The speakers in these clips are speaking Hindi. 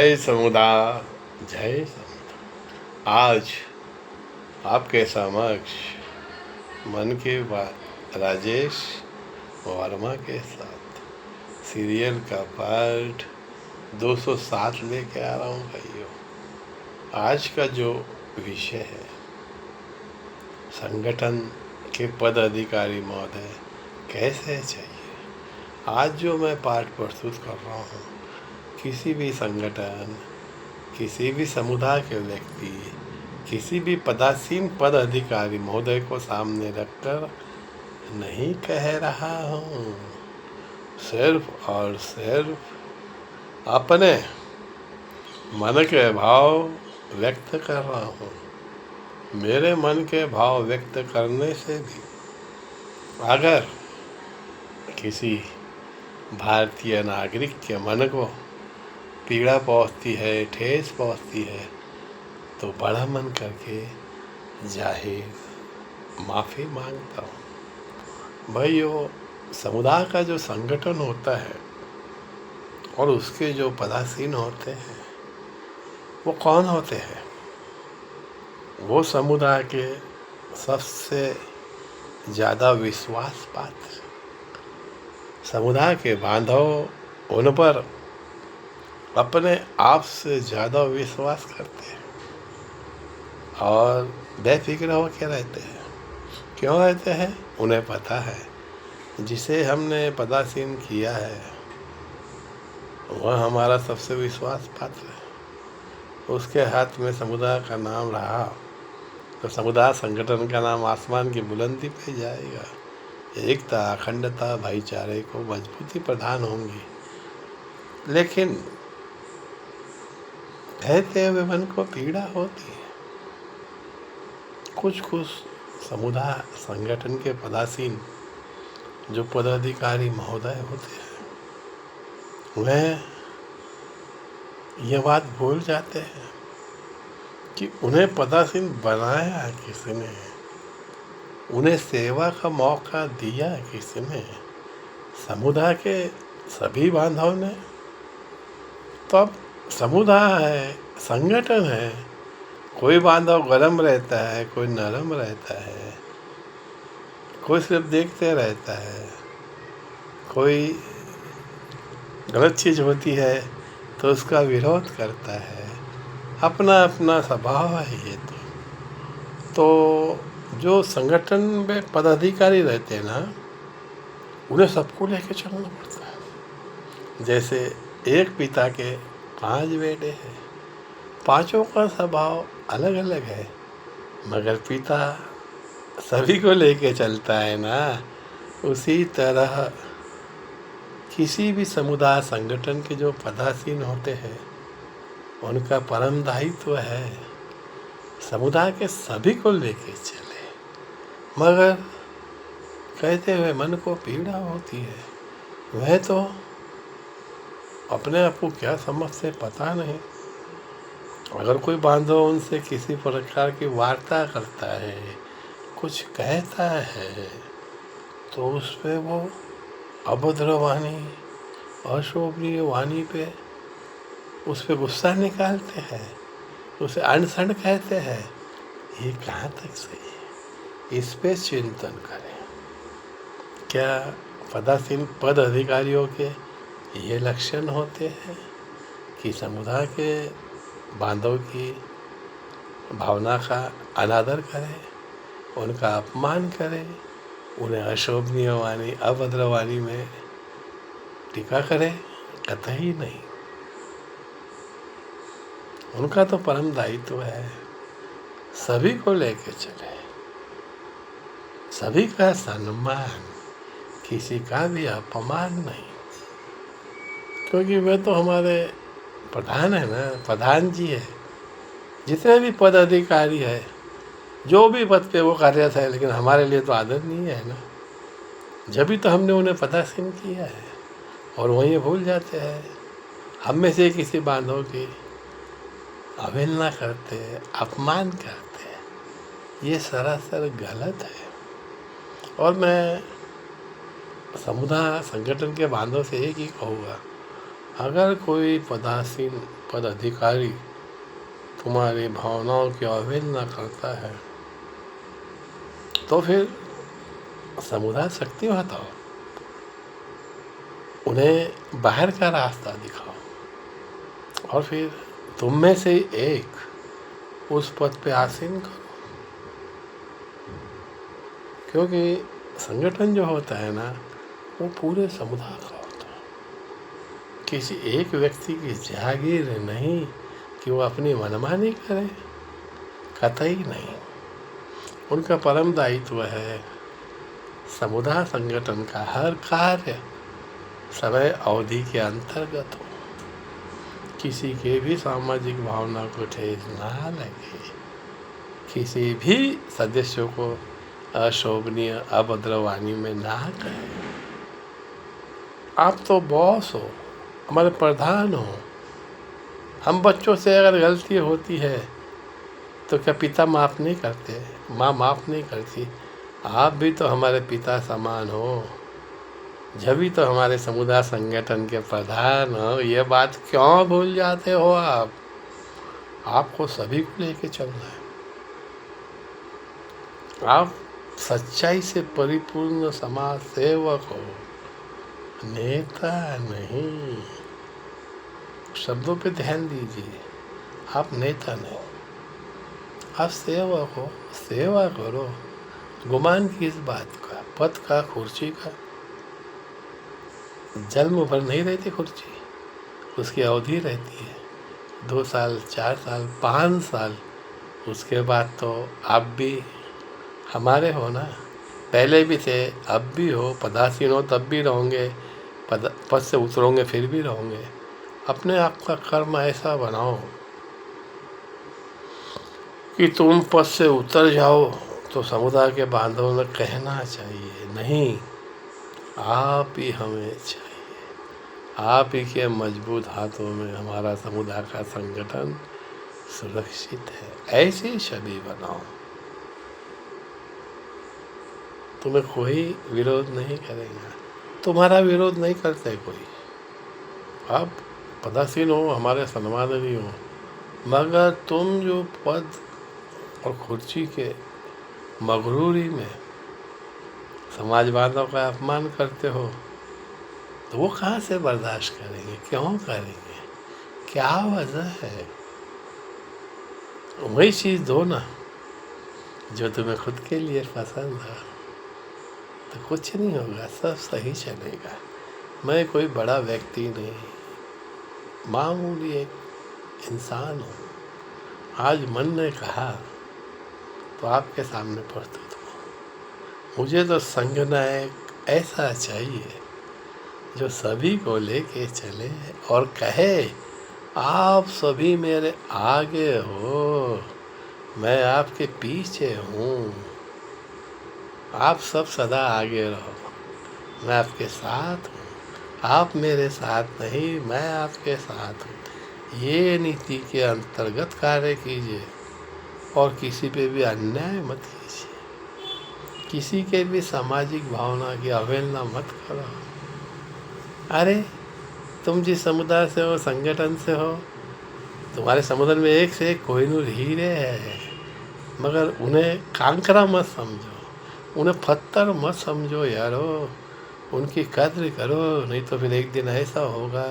जय समुदाय, जय समुदाय। आज आपके समक्ष मन की बात राजेश वर्मा के साथ सीरियल का पार्ट 207 लेके आ रहा हूँ भाइयों। आज का जो विषय है, संगठन के पद अधिकारी महोदय कैसे चाहिए। आज जो मैं पाठ प्रस्तुत कर रहा हूँ, किसी भी संगठन, किसी भी समुदाय के व्यक्ति, किसी भी पदासीन पद अधिकारी महोदय को सामने रखकर नहीं कह रहा हूँ, सिर्फ और सिर्फ अपने मन के भाव व्यक्त कर रहा हूँ। मेरे मन के भाव व्यक्त करने से भी अगर किसी भारतीय नागरिक के मन को पीड़ा पहुँचती है, ठेस पहुँचती है, तो बड़ा मन करके जाहिर माफ़ी मांगता हूँ। भाइयों, समुदाय का जो संगठन होता है और उसके जो पदासीन होते हैं, वो कौन होते हैं? वो समुदाय के सबसे ज़्यादा विश्वास पात्र समुदाय के बांधव उन पर अपने आप से ज़्यादा विश्वास करते हैं और बेफिक्र होकर रहते हैं। क्यों रहते हैं? उन्हें पता है जिसे हमने पदासीन किया है वह हमारा सबसे विश्वास पात्र है। उसके हाथ में समुदाय का नाम रहा तो समुदाय संगठन का नाम आसमान की बुलंदी पे जाएगा। एकता, अखंडता, भाईचारे को मजबूती प्रदान होंगी। लेकिन कहते हुए मन को पीड़ा होती है। कुछ समुदाय संगठन के पदासीन जो पदाधिकारी महोदय होते हैं, वह यह बात भूल जाते हैं कि उन्हें पदासीन बनाया किसने, उन्हें सेवा का मौका दिया किसने? समुदाय के सभी बांधव ने। तो अब समुदाय है, संगठन है, कोई बांधव गरम रहता है, कोई नरम रहता है, कोई सिर्फ देखते रहता है, कोई गलत चीज़ होती है तो उसका विरोध करता है। अपना अपना स्वभाव है ये तो जो संगठन में पदाधिकारी रहते हैं ना, उन्हें सबको लेके चलना पड़ता है। जैसे एक पिता के 5 बेटे हैं, पांचों का स्वभाव अलग अलग है, मगर पिता सभी को लेके चलता है ना। उसी तरह किसी भी समुदाय संगठन के जो पदासीन होते हैं, उनका परम दायित्व है समुदाय के सभी को लेके चले। मगर कहते हुए मन को पीड़ा होती है। वह तो अपने आप को क्या समझते पता नहीं। अगर कोई बांधव उनसे किसी प्रकार की वार्ता करता है, कुछ कहता है, तो उस पे वो अभद्र वाणी, अशोभनीय वाणी पे उस पे गुस्सा निकालते हैं, उसे अनशन कहते हैं। ये कहाँ तक सही है? इस पे चिंतन करें। क्या पदासीन पद अधिकारियों के ये लक्षण होते हैं कि समुदाय के बांधव की भावना का अनादर करें, उनका अपमान करें, उन्हें अशोभनीय वाणी, अभद्र वाणी में टीका करें? कतई नहीं। उनका तो परम दायित्व है सभी को लेके चले, सभी का सम्मान, किसी का भी अपमान नहीं। क्योंकि वे तो हमारे प्रधान है ना, प्रधान जी है। जितने भी पद अधिकारी है, जो भी पद पे वो कार्यरत है, लेकिन हमारे लिए तो आदत नहीं है ना। जब भी तो हमने उन्हें पदासीन किया है और वहीं भूल जाते हैं। हम में से किसी बांधव की अवहेलना करते हैं, अपमान करते हैं, ये सरासर गलत है। और मैं समुदाय संगठन के बांधव से एक ही कहूँगा, अगर कोई पदासीन पद अधिकारी तुम्हारी भावनाओं की अवहेलना करता है तो फिर समुदाय शक्ति बताओ, उन्हें बाहर का रास्ता दिखाओ और फिर तुम में से एक उस पद पे आसीन करो। क्योंकि संगठन जो होता है ना, वो पूरे समुदाय का होता है, किसी एक व्यक्ति की जागीर नहीं कि वो अपनी मनमानी करे, कतई नहीं। उनका परम दायित्व है समुदाय संगठन का हर कार्य समय अवधि के अंतर्गत हो, किसी के भी सामाजिक भावना को ठेस ना लगे, किसी भी सदस्यों को अशोभनीय अभद्रवाणी में ना कहे। आप तो बॉस हो, हमारे प्रधान हो, हम बच्चों से अगर गलती होती है तो क्या पिता माफ़ नहीं करते, माँ माफ़ नहीं करती? आप भी तो हमारे पिता समान हो, जब भी तो हमारे समुदाय संगठन के प्रधान हो। ये बात क्यों भूल जाते हो आप? आपको सभी को लेके चलना है। आप सच्चाई से परिपूर्ण समाज सेवक हो, नेता नहीं। शब्दों पे ध्यान दीजिए, आप नेता नहीं, आप सेवक हो। सेवा करो, गुमान की इस बात का, पद का, कुर्सी का। जन्म भर नहीं रहती कुर्सी, उसकी अवधि रहती है 2 साल, 4 साल, 5 साल। उसके बाद तो आप भी हमारे हो ना, पहले भी थे, अब भी हो, पदासीन हो तब भी रहोगे, पद से उतरोगे फिर भी रहोगे। अपने आप का कर्म ऐसा बनाओ कि तुम पद से उतर जाओ तो समुदाय के बांधवों ने कहना चाहिए, नहीं आप ही हमें चाहिए, आप ही के मजबूत हाथों में हमारा समुदाय का संगठन सुरक्षित है। ऐसी छवि बनाओ, तुम्हें कोई विरोध नहीं करेगा, तुम्हारा विरोध नहीं करते कोई। आप पदासीन हो, हमारे सम्माननीय हो, मगर तुम जो पद और कुर्सी के मगरूरी में समाजवादियों का अपमान करते हो तो वो कहाँ से बर्दाश्त करेंगे, क्यों करेंगे, क्या वजह है? वही चीज़ दो ना जो तुम्हें खुद के लिए पसंद है, तो कुछ नहीं होगा, सब सही चलेगा। मैं कोई बड़ा व्यक्ति नहीं, मामूली एक इंसान हूँ। आज मन ने कहा तो आपके सामने प्रस्तुत हूँ। मुझे तो संघ नायक ऐसा चाहिए जो सभी को लेके चले और कहे आप सभी मेरे आगे हो, मैं आपके पीछे हूँ, आप सब सदा आगे रहो, मैं आपके साथ हूँ, आप मेरे साथ नहीं, मैं आपके साथ हूँ। ये नीति के अंतर्गत कार्य कीजिए और किसी पे भी अन्याय मत कीजिए, किसी के भी सामाजिक भावना की अवहेलना मत करो। अरे तुम जिस समुदाय से हो, संगठन से हो, तुम्हारे समुदाय में एक से एक कोहिनूर हीरे है, मगर उन्हें कांकरा मत समझो, उन्हें पत्थर मत समझो यारो, उनकी कद्र करो, नहीं तो फिर एक दिन ऐसा होगा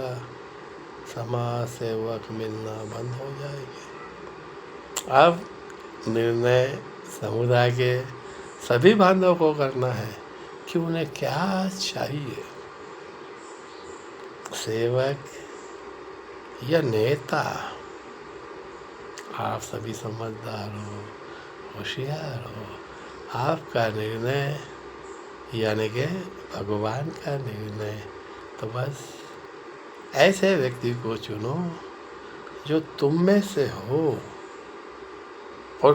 समाज सेवक मिलना बंद हो जाएंगे। अब निर्णय समुदाय के सभी बांधवों को करना है कि उन्हें क्या चाहिए, सेवक या नेता। आप सभी समझदार हो, होशियार हो, आपका निर्णय यानी कि भगवान का निर्णय। तो बस ऐसे व्यक्ति को चुनो जो तुम में से हो और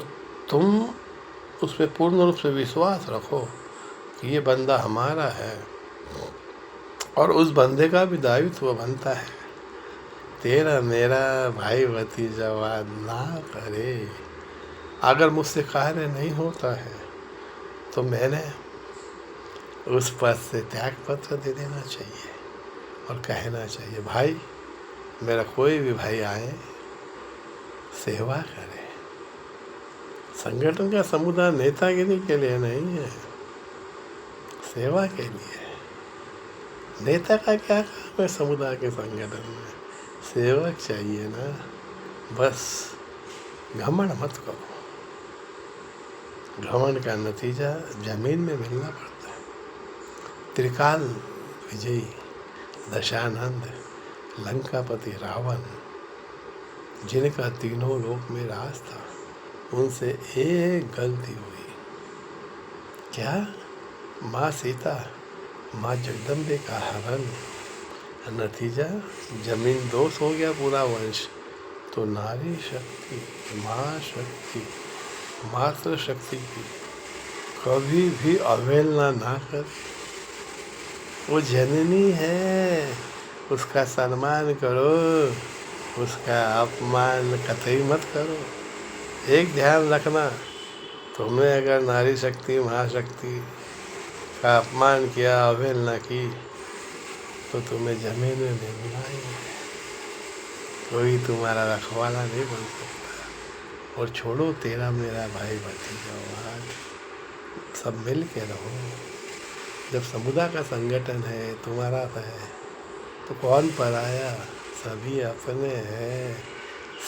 तुम उस पर पूर्ण रूप से विश्वास रखो कि ये बंदा हमारा है और उस बंदे का भी दायित्व बनता है तेरा मेरा भाई भतीजावाद ना करे। अगर मुझसे कार्य नहीं होता है तो मैंने उस पद से त्याग पत्र दे देना चाहिए और कहना चाहिए भाई मेरा कोई भी भाई आए, सेवा करे। संगठन का समुदाय नेतागिरी के लिए नहीं है, सेवा के लिए। नेता का क्या काम है समुदाय के संगठन में? सेवक चाहिए ना। बस घमंड मत करो, घमंड का नतीजा जमीन में मिलना पड़ता है। त्रिकाल विजयी दशानंद, लंकापति रावण, जिनका तीनों लोक में राज था, उनसे एक गलती हुई। क्या? माँ सीता, माँ जगदम्बे का हरण। नतीजा जमीन दोष हो गया पूरा वंश। तो नारी शक्ति, माँ शक्ति, मातृ शक्ति की कभी भी अवहेलना ना कर। वो जननी है, उसका सम्मान करो, उसका अपमान कतई मत करो। एक ध्यान रखना, तुमने अगर नारी शक्ति, महाशक्ति का अपमान किया, अवहेलना की, तो तुम्हें जमीन में मिलना ही है। कोई तुम्हारा रखवाला नहीं बन सकता। और छोड़ो तेरा मेरा भाई भतीजा, सब मिल के रहो। जब समुदाय का संगठन है, तुम्हारा है, तो कौन पराया? सभी अपने हैं।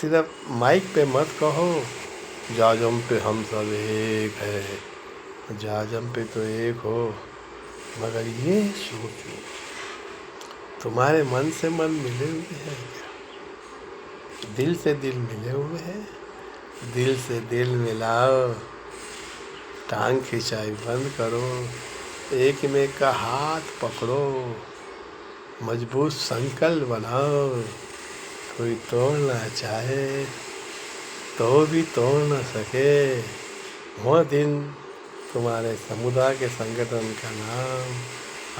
सिर्फ माइक पे मत कहो जाजम पे हम सब एक है, जाजम पे तो एक हो, मगर ये सोचो तुम्हारे मन से मन मिले हुए हैं क्या? दिल से दिल मिले हुए हैं? दिल से दिल मिलाओ, टांग खिंचाई बंद करो, एक में का हाथ पकड़ो, मजबूत संकल्प बनाओ। कोई तोड़ना चाहे तो भी तोड़ न सके। वो दिन तुम्हारे समुदाय के संगठन का नाम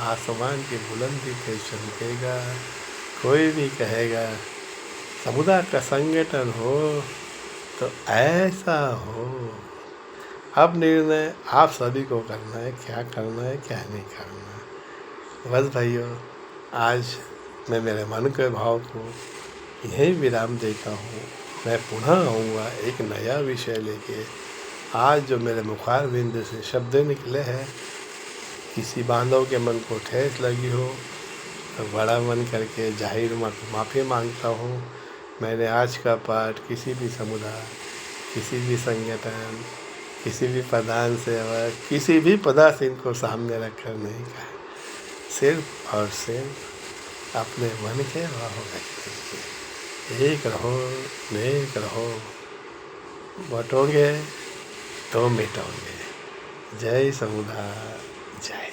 आसमान की बुलंदी पे चमकेगा। कोई भी कहेगा समुदाय का संगठन हो तो ऐसा हो। अब निर्णय आप सभी को करना है, क्या करना है क्या नहीं करना है। बस भाइयों, आज मैं मेरे मन के भाव को यहीं विराम देता हूँ। मैं पुनः आऊँगा एक नया विषय लेके। आज जो मेरे मुखारबिंद से शब्द निकले हैं, किसी बांधव के मन को ठेस लगी हो तो बड़ा मन करके जाहिर माफ़ी मांगता हूँ। मैंने आज का पाठ किसी भी समुदाय, किसी भी संगठन, किसी भी प्रधान सेवक, किसी भी पदासीन को सामने रखकर नहीं कहा। सिर्फ और सिर्फ अपने मन के भाव रखिए। एक रहो, नेक रहो, बटोगे तो मिटोगे। जय समुदाय, जय।